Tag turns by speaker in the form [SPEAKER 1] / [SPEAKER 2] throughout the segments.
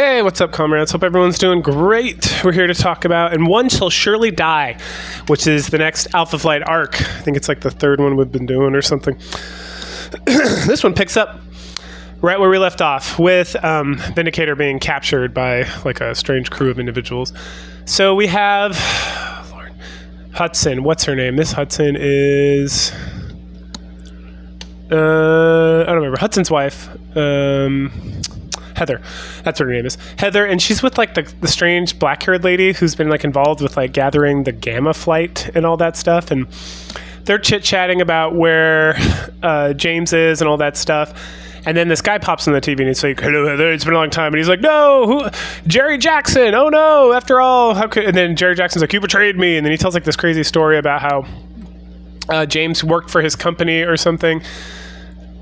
[SPEAKER 1] Hey, what's up, comrades? Hope everyone's doing great. We're here to talk about And One Shall Surely Die, which is the next Alpha Flight arc. I think it's like the third one we've been doing or something. This one picks up right where we left off with Vindicator being captured by like a strange crew of individuals. So we have Lord, Hudson. What's her name? Miss Hudson is... I don't remember. Hudson's wife. Heather. That's what her name is. Heather, and she's with like the strange black-haired lady who's been like involved with like gathering the Gamma flight and all that stuff. And they're chit-chatting about where James is and all that stuff. And then this guy pops on the TV and he's like, "Hello, Heather, it's been a long time." And he's like, "No, Jerry Jackson. Oh no, after all, how could..." And then Jerry Jackson's like, "You betrayed me." And then he tells like this crazy story about how James worked for his company or something.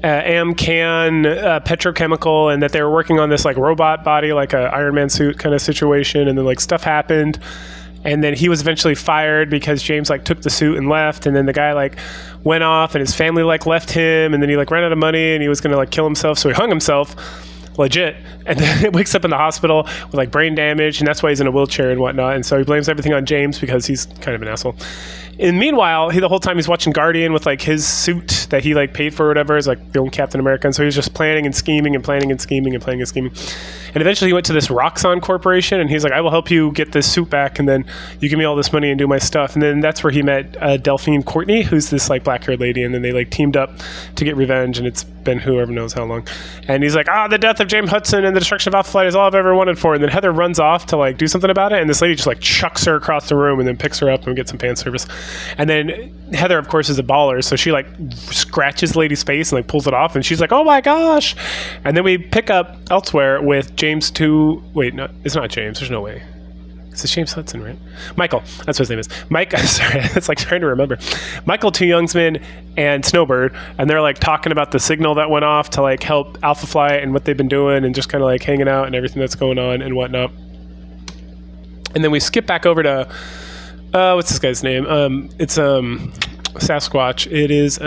[SPEAKER 1] Amcan petrochemical, and that they were working on this like robot body, like a Iron Man suit kind of situation, and then like stuff happened, and then he was eventually fired because James like took the suit and left, and then the guy like went off and his family like left him, and then he like ran out of money and he was gonna like kill himself, so he hung himself legit, and then it wakes up in the hospital with like brain damage, and that's why he's in a wheelchair and whatnot, and so he blames everything on James because he's kind of an asshole. And meanwhile, the whole time he's watching Guardian with like his suit that he like paid for or whatever, is like the old Captain America, and so he was just planning and scheming and planning and scheming and planning and scheming. And eventually he went to this Roxxon Corporation and he's like, "I will help you get this suit back, and then you give me all this money and do my stuff." And then that's where he met Delphine Courtney, who's this like black-haired lady, and then they like teamed up to get revenge, and it's been whoever knows how long. And he's like, "The death of James Hudson and the destruction of Alpha Flight is all I've ever wanted for." And then Heather runs off to like do something about it, and this lady just like chucks her across the room and then picks her up and gets some fan service. And then Heather, of course, is a baller, so she like scratches the lady's face and like pulls it off, and she's like, "Oh my gosh!" And then we pick up elsewhere with James Wait, no, it's not James. There's no way. It's James Hudson, right? Michael. That's what his name is. Mike. Sorry, it's like trying to remember. Michael, Two Youngsmen, and Snowbird, and they're like talking about the signal that went off to like help Alpha Flight and what they've been doing, and just kind of like hanging out and everything that's going on and whatnot. And then we skip back over to what's this guy's name? It's Sasquatch. It is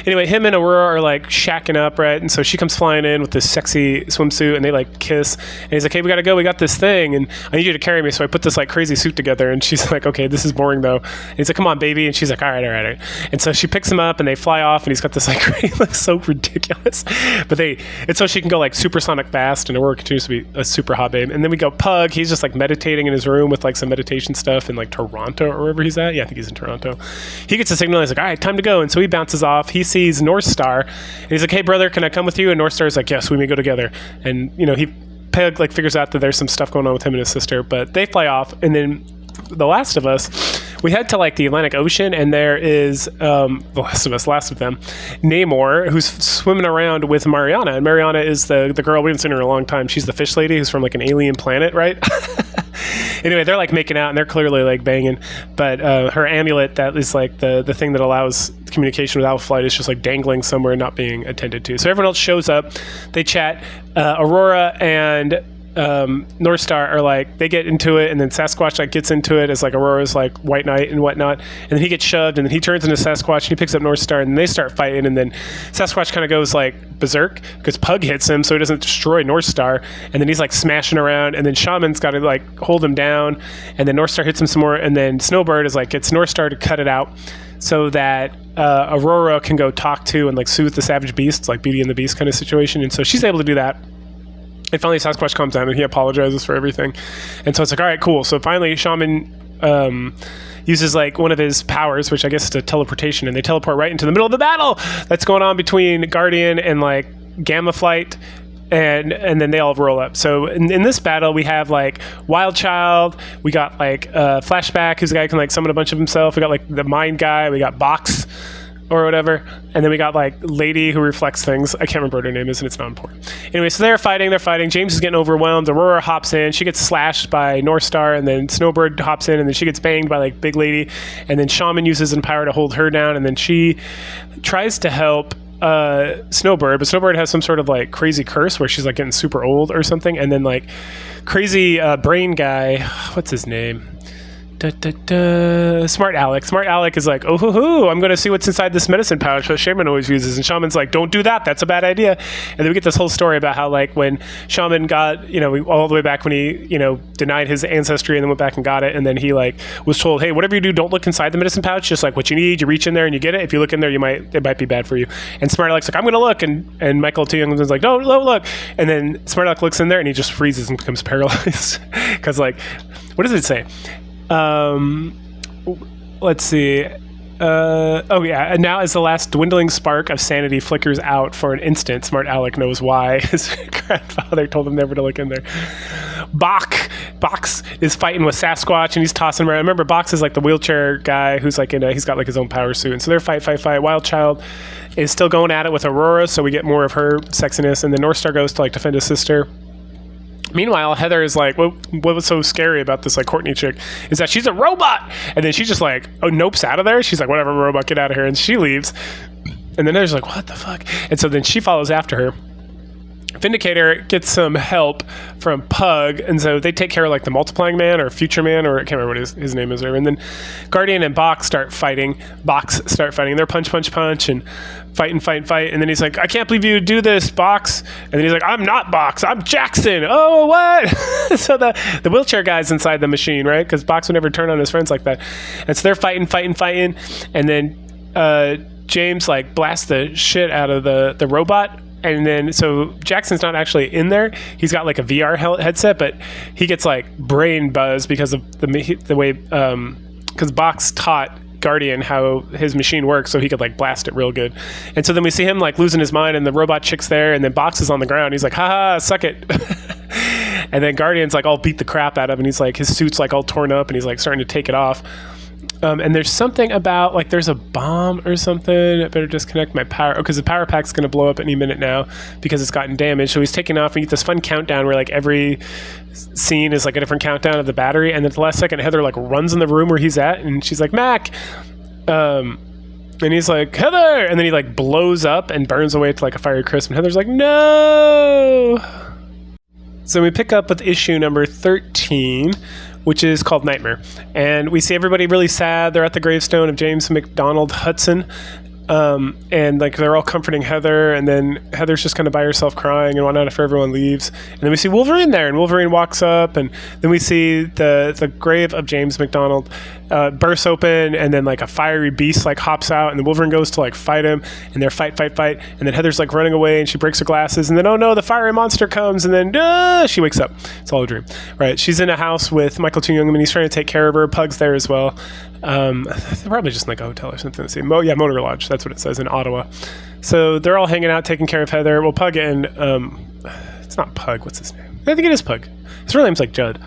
[SPEAKER 1] anyway, him and Aurora are like shacking up, right? And so she comes flying in with this sexy swimsuit, and they like kiss, and he's like, "Hey, we gotta go, we got this thing, and I need you to carry me." So I put this like crazy suit together, and she's like, "Okay, this is boring though." And he's like, "Come on, baby." And she's like, all right. And so she picks him up and they fly off, and he's got this like great, like so ridiculous, but it's so she can go like supersonic fast, and Aurora continues to be a super hot babe. And then we go Pug. He's just like meditating in his room with like some meditation stuff in like Toronto or wherever he's at. Yeah, I think he's in Toronto. He gets a signal. He's like, "All right, time to go." And so he bounces off. He sees North Star, and he's like, "Hey, brother, can I come with you?" And North Star's like, "Yes, we may go together." And Peg like figures out that there's some stuff going on with him and his sister, but they fly off. And then The Last of Us, we head to like the Atlantic Ocean, and there is last of them, Namor, who's swimming around with Mariana. And Mariana is the girl, we haven't seen her in a long time. She's the fish lady who's from like an alien planet, right? Anyway, they're like making out, and they're clearly like banging, but her amulet, that is like the thing that allows communication with Alpha Flight, is just like dangling somewhere, not being attended to. So everyone else shows up, they chat. Aurora and North Star are like, they get into it, and then Sasquatch like gets into it as like Aurora's like White Knight and whatnot, and then he gets shoved, and then he turns into Sasquatch, and he picks up North Star, and they start fighting, and then Sasquatch kind of goes like berserk because Pug hits him so he doesn't destroy North Star, and then he's like smashing around, and then Shaman's got to like hold him down, and then North Star hits him some more, and then Snowbird is like, gets North Star to cut it out so that Aurora can go talk to and like soothe the savage beasts, like Beauty and the Beast kind of situation, and so she's able to do that. And finally Sasquatch comes down and he apologizes for everything. And so it's like, all right, cool. So finally Shaman uses like one of his powers, which I guess is a teleportation, and they teleport right into the middle of the battle that's going on between Guardian and like Gamma Flight, and then they all roll up. So in this battle we have like Wild Child, we got like Flashback, who's the guy who can like summon a bunch of himself, we got like the Mind Guy, we got Box or whatever, and then we got like Lady who reflects things. I can't remember what her name is, and it's not important. Anyway, so they're fighting. James is getting overwhelmed. Aurora hops in. She gets slashed by North Star, and then Snowbird hops in, and then she gets banged by like Big Lady, and then Shaman uses his power to hold her down, and then she tries to help Snowbird, but Snowbird has some sort of like crazy curse where she's like getting super old or something, and then like crazy brain guy, what's his name? Smart Alec. Smart Alec is like, oh, hoo, hoo, I'm going to see what's inside this medicine pouch that Shaman always uses. And Shaman's like, don't do that. That's a bad idea. And then we get this whole story about how, like, when Shaman got, all the way back when he, denied his ancestry and then went back and got it. And then he, like, was told, hey, whatever you do, don't look inside the medicine pouch. Just, like, what you need, you reach in there and you get it. If you look in there, it might be bad for you. And Smart Alec's like, I'm going to look. And Michael T. Youngman's like, no, look. And then Smart Alec looks in there and he just freezes and becomes paralyzed. Because, like, what does it say? Let's see. And now as the last dwindling spark of sanity flickers out for an instant, Smart Alec knows why. His grandfather told him never to look in there. Box is fighting with Sasquatch and he's tossing him around. Remember, Box is like the wheelchair guy who's like he's got like his own power suit. And so they're fight. Wild Child is still going at it with Aurora, so we get more of her sexiness. And then North Star goes to like defend his sister. Meanwhile, Heather is like, what was so scary about this like Courtney chick is that she's a robot. And then she's just like, nopes out of there. She's like, whatever, robot, get out of here. And she leaves. And then Heather's like, what the fuck? And so then she follows after her. Vindicator gets some help from Pug, and so they take care of like the multiplying man or future man, or I can't remember what his name is there. And then Guardian and Box start fighting. They're punch, and fight. And then he's like, I can't believe you do this, Box. And then he's like, I'm not Box, I'm Jackson. Oh, what? So the wheelchair guy's inside the machine, right? Because Box would never turn on his friends like that. And so they're fighting. And then James like blasts the shit out of the robot. And then, so Jackson's not actually in there. He's got like a VR headset, but he gets like brain buzz because of the way, because Box taught Guardian how his machine works, so he could like blast it real good. And so then we see him like losing his mind, and the robot chick's there, and then Box is on the ground. He's like, haha, suck it. And then Guardian's like all beat the crap out of him, and he's like, his suit's like all torn up, and he's like starting to take it off. And there's something about, like, there's a bomb or something. I better disconnect my power. Because the power pack's going to blow up any minute now because it's gotten damaged. So he's taking off and you get this fun countdown where, like, every scene is, like, a different countdown of the battery. And then at the last second, Heather, like, runs in the room where he's at. And she's like, Mac. And he's like, Heather. And then he, like, blows up and burns away to, like, a fiery crisp. And Heather's like, no. So we pick up with issue number 13, which is called Nightmare. And we see everybody really sad. They're at the gravestone of James McDonald Hudson. And like they're all comforting Heather, and then Heather's just kind of by herself crying and whatnot after everyone leaves. And then we see Wolverine there, and Wolverine walks up, and then we see the grave of James McDonald bursts open, and then like a fiery beast like hops out, and then Wolverine goes to like fight him, and they're fight, and then Heather's like running away, and she breaks her glasses, and then oh no, the fiery monster comes, and then she wakes up. It's all a dream, right? She's in a house with Michael T. Youngman. He's trying to take care of her. Pug's there as well. They're probably just in like a hotel or something. Let's see. Motor Lodge. That's what it says in Ottawa. So they're all hanging out, taking care of Heather. Well, Pug and it's not Pug. What's his name? I think it is Pug. His real name's like Judd.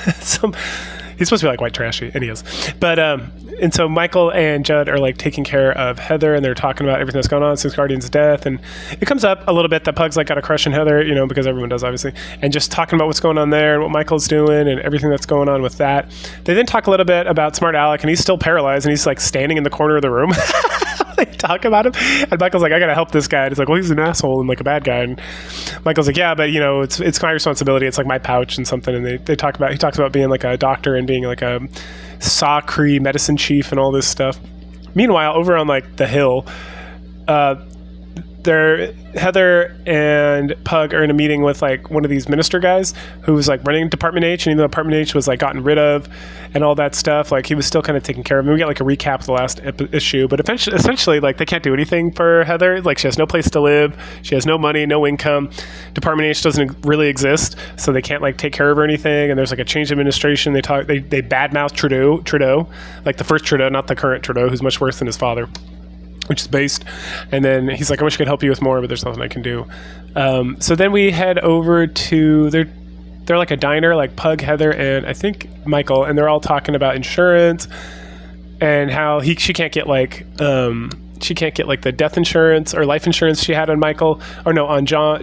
[SPEAKER 1] He's supposed to be like white trashy, and he is. But and so Michael and Judd are like taking care of Heather, and they're talking about everything that's going on since Guardian's death. And it comes up a little bit that Pug's like got a crush on Heather, you know, because everyone does obviously, and just talking about what's going on there and what Michael's doing and everything that's going on with that. They then talk a little bit about Smart Alec, and he's still paralyzed, and he's like standing in the corner of the room. They talk about him, and Michael's like, I gotta help this guy. And he's like, well, he's an asshole and like a bad guy. And Michael's like, yeah, but you know, it's my responsibility. It's like my pouch and something. And he talks about being like a doctor and being like a Saw Cree medicine chief and all this stuff. Meanwhile, over on like the hill, Heather and Pug are in a meeting with like one of these minister guys who was like running Department H, and even though Department H was like gotten rid of and all that stuff, like he was still kind of taking care of him. We get like a recap of the last issue, but essentially like they can't do anything for Heather. Like she has no place to live, she has no money, no income. Department H doesn't really exist, so they can't like take care of her or anything. And there's like a change of administration. They badmouth Trudeau, like the first Trudeau, not the current Trudeau, who's much worse than his father, which is based. And then he's like, I wish I could help you with more, but there's nothing I can do. So then we head over to they're like a diner, like Pug, Heather, and I think Michael, and they're all talking about insurance and how she can't get like the death insurance or life insurance she had on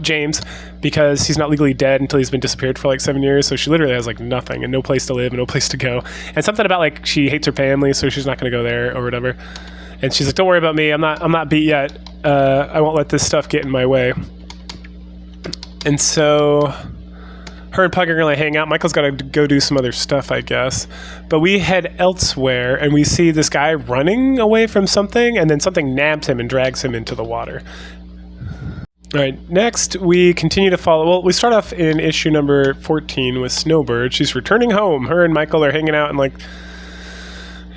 [SPEAKER 1] James, because he's not legally dead until he's been disappeared for like 7 years. So she literally has like nothing and no place to live and no place to go. And something about like she hates her family, so she's not going to go there or whatever. And she's like, don't worry about me. I'm not beat yet. I won't let this stuff get in my way. And so her and Pug are gonna hang out. Michael's got to go do some other stuff, I guess. But we head elsewhere, and we see this guy running away from something, and then something nabs him and drags him into the water. All right, next we continue to follow. Well, we start off in issue number 14 with Snowbird. She's returning home. Her and Michael are hanging out in like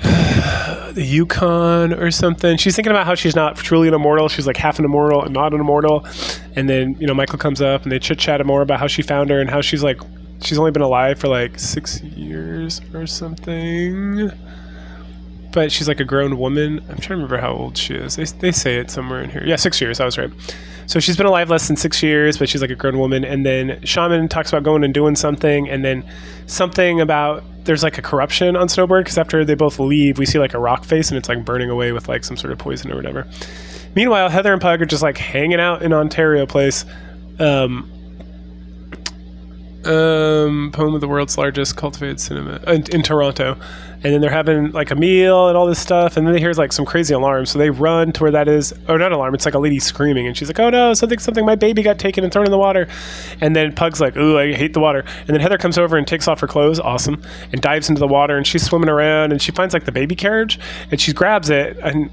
[SPEAKER 1] the Yukon or something. She's thinking about how she's not truly an immortal. She's like half an immortal and not an immortal. And then, Michael comes up and they chit-chat more about how she found her and how she's only been alive for like 6 years or something. But she's like a grown woman. I'm trying to remember how old she is. They say it somewhere in here. Yeah, 6 years. I was right. So she's been alive less than 6 years, but she's like a grown woman. And then Shaman talks about going and doing something. And then something about there's like a corruption on Snowbird, because after they both leave, we see like a rock face and it's like burning away with like some sort of poison or whatever. Meanwhile, Heather and Pug are just like hanging out in Ontario Place. Home of the world's largest cultivated cinema in Toronto. And then they're having like a meal and all this stuff, and then they hear like some crazy alarm, so they run to where that is. Oh, not alarm, it's like a lady screaming, and she's like, oh no, something, my baby got taken and thrown in the water. And then Pug's like, ooh, I hate the water. And then Heather comes over and takes off her clothes, awesome, and dives into the water, and she's swimming around, and she finds like the baby carriage, and she grabs it, and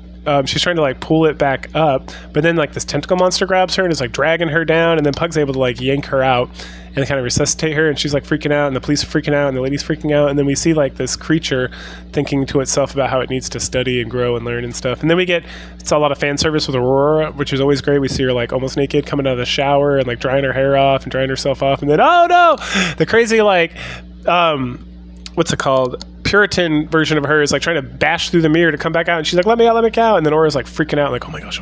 [SPEAKER 1] she's trying to like pull it back up, but then like this tentacle monster grabs her and is like dragging her down, and then Pug's able to like yank her out and kind of resuscitate her, and she's like freaking out, and the police are freaking out, and the lady's freaking out, and then we see like this creature thinking to itself about how it needs to study and grow and learn and stuff. And then it's a lot of fan service with Aurora, which is always great. We see her like almost naked coming out of the shower and like drying her hair off and drying herself off, and then oh no, the crazy like what's it called, Puritan version of her is like trying to bash through the mirror to come back out, and she's like, let me out, and then Aura's like freaking out like, oh my gosh.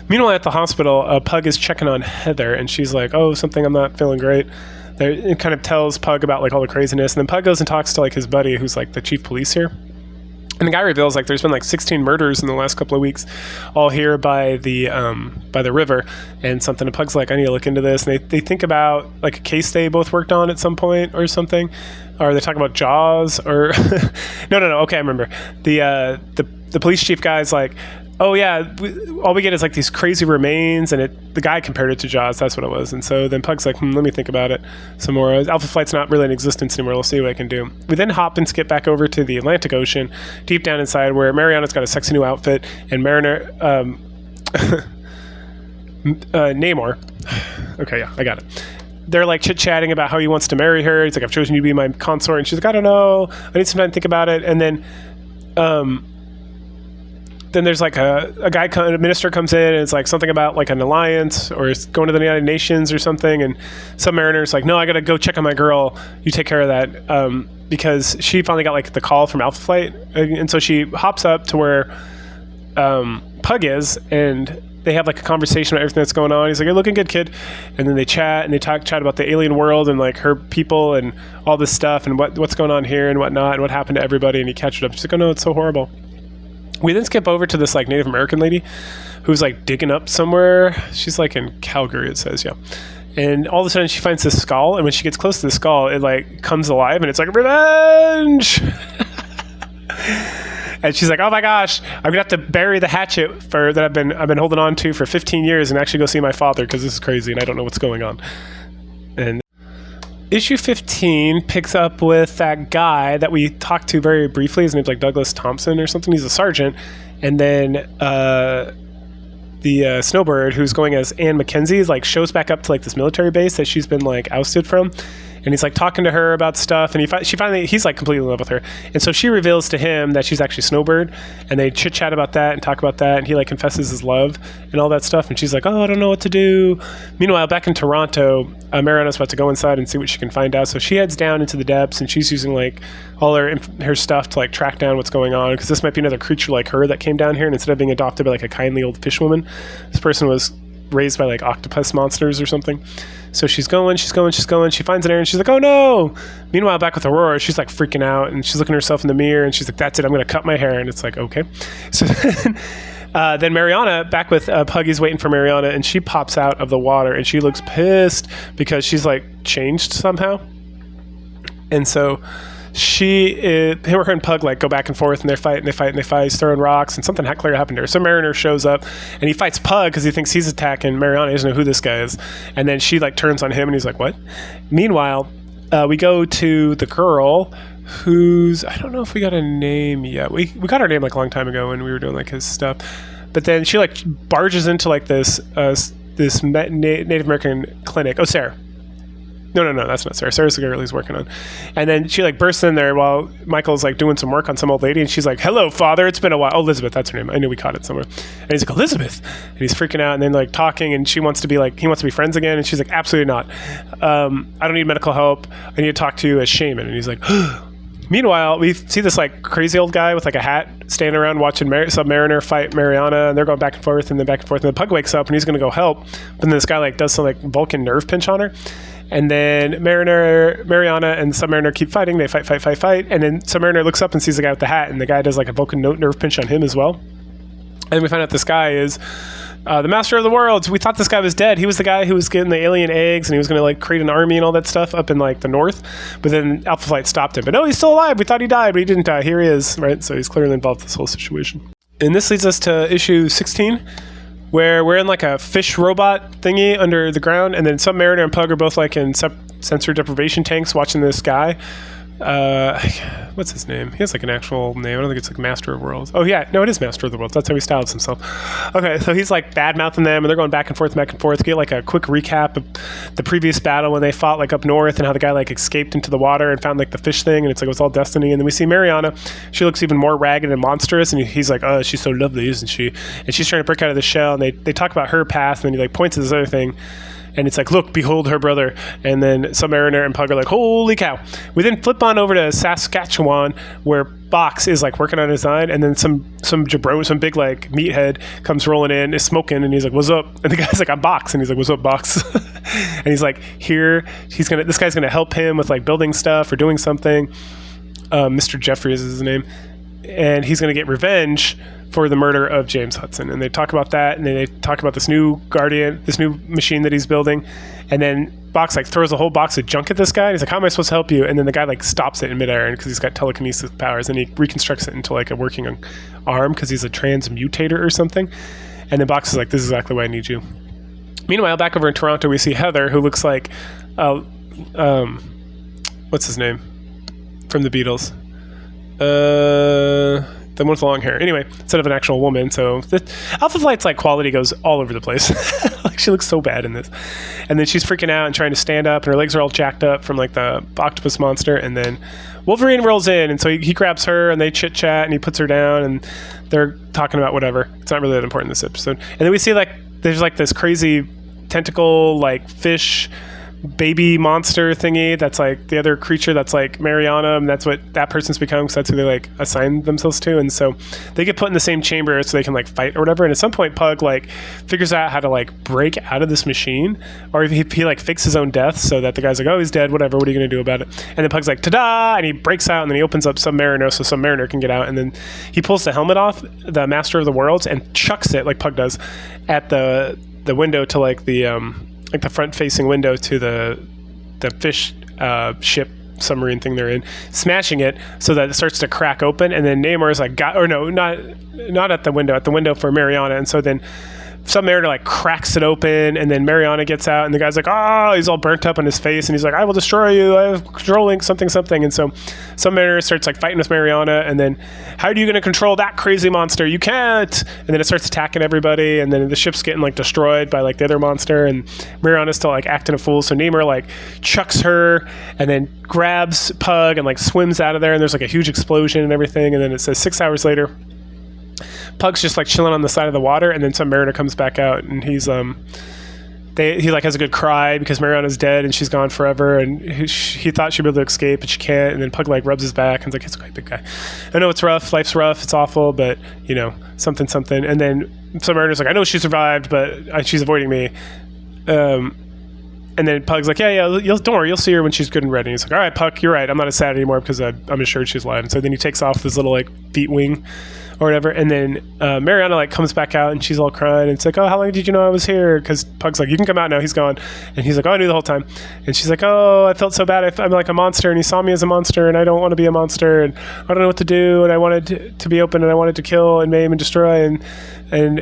[SPEAKER 1] Meanwhile, at the hospital, Pug is checking on Heather, and she's like, oh, I'm not feeling great. It kind of tells Pug about like all the craziness, and then Pug goes and talks to like his buddy who's like the chief police here. And the guy reveals like there's been like 16 murders in the last couple of weeks, all here by the river and something. And Pug's like, I need to look into this. And they think about like a case they both worked on at some point or something. Or they talk about Jaws or no. Okay, I remember. The police chief guy's like, oh yeah, all we get is like these crazy remains, and the guy compared it to Jaws. That's what it was. And so then Pug's like, let me think about it some more. Alpha Flight's not really in existence anymore. We'll see what I can do. We then hop and skip back over to the Atlantic Ocean, deep down inside, where Mariana's got a sexy new outfit, and Mariner, Namor. Okay, yeah, I got it. They're like chit-chatting about how he wants to marry her. He's like, I've chosen you to be my consort. And she's like, I don't know. I need some time to think about it. And then there's like a minister comes in, and it's like something about like an alliance or it's going to the United Nations or something. And some Mariner's like, no, I got to go check on my girl. You take care of that. Because she finally got like the call from Alpha Flight. And so she hops up to where Pug is, and they have like a conversation about everything that's going on. He's like, you're looking good, kid. And then they chat, and they chat about the alien world and like her people and all this stuff and what's going on here and whatnot and what happened to everybody. And he catches up. She's like, oh no, it's so horrible. We then skip over to this like Native American lady who's like digging up somewhere. She's like in Calgary, it says, yeah. And all of a sudden she finds this skull, and when she gets close to the skull, it like comes alive, and it's like, revenge! And she's like, oh my gosh, I'm gonna have to bury the hatchet that I've been holding on to for 15 years and actually go see my father, because this is crazy and I don't know what's going on. And issue 15 picks up with that guy that we talked to very briefly. His name's like Douglas Thompson or something. He's a sergeant. And then the Snowbird, who's going as Anne McKenzie, like shows back up to like this military base that she's been like ousted from. And he's like talking to her about stuff, and he's like completely in love with her. And so she reveals to him that she's actually Snowbird, and they chit chat about that and talk about that, and he like confesses his love and all that stuff. And she's like, oh, I don't know what to do. Meanwhile, back in Toronto, Mariana's about to go inside and see what she can find out. So she heads down into the depths, and she's using like all her stuff to like track down what's going on, because this might be another creature like her that came down here, and instead of being adopted by like a kindly old fish woman, this person was raised by like octopus monsters or something. So she's going. She finds an area, and she's like, oh no. Meanwhile, back with Aurora, she's like freaking out, and she's looking at herself in the mirror, and she's like, that's it, I'm going to cut my hair. And it's like, okay. So then Mariana, back with Puggy's waiting for Mariana, and she pops out of the water, and she looks pissed because she's like changed somehow. And so her and Pug like go back and forth, and they fight and they fight and they fight. He's throwing rocks, and something clear happened to her. So Mariner shows up, and he fights Pug because he thinks he's attacking Mariana. He doesn't know who this guy is, and then she like turns on him, and he's like, "What?" Meanwhile, we go to the girl who's, I don't know if we got a name yet. We got her name like a long time ago when we were doing like his stuff, but then she like barges into like this Native American clinic. Oh, Sarah. No, that's not Sarah. Sarah's the girl he's working on. And then she like bursts in there while Michael's like doing some work on some old lady, and she's like, "Hello, father. It's been a while." Oh, Elizabeth, that's her name. I knew we caught it somewhere. And he's like, "Elizabeth," and he's freaking out, and then like talking, and he wants to be friends again, and she's like, "Absolutely not. I don't need medical help. I need to talk to you as shaman." And he's like, meanwhile, we see this like crazy old guy with like a hat standing around watching Submariner fight Mariana, and they're going back and forth, and then back and forth. And the Pug wakes up, and he's going to go help, but then this guy like does some like Vulcan nerve pinch on her. And then Mariana and Submariner keep fighting. They fight. And then Submariner looks up and sees the guy with the hat, and the guy does like a Vulcan nerve pinch on him as well. And then we find out this guy is the master of the worlds. We thought this guy was dead. He was the guy who was getting the alien eggs, and he was going to like create an army and all that stuff up in like the north. But then Alpha Flight stopped him. But no, he's still alive. We thought he died, but he didn't die. Here he is, right? So he's clearly involved in this whole situation. And this leads us to issue 16. Where we're in like a fish robot thingy under the ground, and then Submariner and Pug are both like in sensor deprivation tanks watching this guy. What's his name? He has like an actual name. I don't think it's like Master of Worlds. Oh yeah, no, it is Master of the Worlds. That's how he styles himself. Okay, so he's like bad mouthing them, and they're going back and forth. Get like a quick recap of the previous battle when they fought like up north, and how the guy like escaped into the water and found like the fish thing, and it's like it was all destiny. And then we see Mariana. She looks even more ragged and monstrous, and he's like, "Oh, she's so lovely, isn't she?" And she's trying to break out of the shell, and they talk about her past, and then he like points to this other thing. And it's like, "Look, behold her brother." And then Submariner and Pug are like, "Holy cow." We then flip on over to Saskatchewan, where Box is like working on his design, and then some jabron, some big like meathead comes rolling in, is smoking, and he's like, "What's up?" And the guy's like, "I'm Box," and he's like, "What's up, Box?" And he's like, this guy's gonna help him with like building stuff or doing something. Mr. Jeffries is his name, and he's gonna get revenge for the murder of James Hudson. And they talk about that, and then they talk about this new Guardian, this new machine that he's building. And then Box like throws a whole box of junk at this guy, and he's like, "How am I supposed to help you?" And then the guy like stops it in midair because he's got telekinesis powers, and he reconstructs it into like a working arm because he's a transmutator or something. And then Box is like, "This is exactly why I need you." Meanwhile, back over in Toronto, we see Heather, who looks like what's his name from the Beatles? The one with the long hair. Anyway, instead of an actual woman. So Alpha Flight's like quality goes all over the place. Like she looks so bad in this. And then she's freaking out and trying to stand up, and her legs are all jacked up from like the octopus monster. And then Wolverine rolls in, and so he grabs her, and they chit chat, and he puts her down, and they're talking about whatever. It's not really that important in this episode. And then we see like there's like this crazy tentacle like fish baby monster thingy that's like the other creature that's like Mariana, and that's what that person's become because that's who they like assign themselves to. And so they get put in the same chamber so they can like fight or whatever. And at some point Pug like figures out how to like break out of this machine, or he like fakes his own death so that the guy's like, "Oh, he's dead, whatever, what are you gonna do about it?" And then Pug's like, "Ta-da!" And he breaks out, and then he opens up Submariner so Submariner can get out, and then he pulls the helmet off, the Master of the Worlds, and chucks it like Pug does at the window to like the front-facing window to the fish ship submarine thing they're in, smashing it so that it starts to crack open. And then Namor's like, not at the window for Mariana. And so then Submariner like cracks it open, and then Mariana gets out, and the guy's like, "Oh," he's all burnt up on his face, and he's like, "I will destroy you. I have control link, something." And so Submariner starts like fighting with Mariana, and then, "How are you going to control that crazy monster? You can't." And then it starts attacking everybody, and then the ship's getting like destroyed by like the other monster, and Mariana's still like acting a fool. So Namor like chucks her, and then grabs Pug and like swims out of there, and there's like a huge explosion and everything. And then it says 6 hours later, Pug's just like chilling on the side of the water, and then Submariner comes back out, and he's he like has a good cry because Mariana's dead and she's gone forever, and he thought she'd be able to escape, but she can't. And then Pug like rubs his back and is like, "It's okay, big guy. I know it's rough, life's rough, it's awful, but you know, something." And then Submariner's like, "I know she survived, but she's avoiding me." And And then Pug's like, yeah, don't worry, you'll see her when she's good and ready. And he's like, all right, Puck, you're right. I'm not as sad anymore because I'm assured she's alive. And so then he takes off this little like feet wing or whatever. And then Mariana like comes back out and she's all crying. And it's like, oh, how long did you know I was here? Because Pug's like, you can come out now. He's gone. And he's like, oh, I knew the whole time. And she's like, oh, I felt so bad. I'm like a monster. And he saw me as a monster. And I don't want to be a monster. And I don't know what to do. And I wanted to be open. And I wanted to kill and maim and destroy. And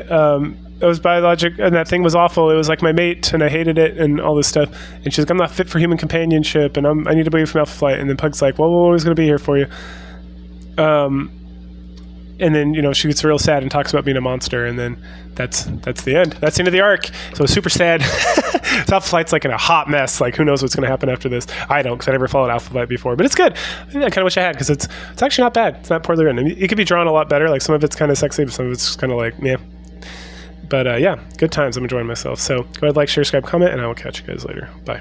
[SPEAKER 1] it was biologic, and that thing was awful. It was like my mate, and I hated it, and all this stuff. And she's like, I'm not fit for human companionship, and I need to be from Alpha Flight. And then Pug's like, well, we're always going to be here for you. And then, you know, she gets real sad and talks about being a monster, and then that's the end. That's the end of the arc. So it's super sad. Alpha Flight's like in a hot mess. Like, who knows what's going to happen after this? I don't, because I never followed Alpha Flight before. But it's good. I kind of wish I had, because it's actually not bad. It's not poorly written. I mean, it could be drawn a lot better. Like, some of it's kind of sexy, but some of it's kind of like, yeah. But yeah, good times. I'm enjoying myself. So go ahead, like, share, subscribe, comment, and I will catch you guys later. Bye.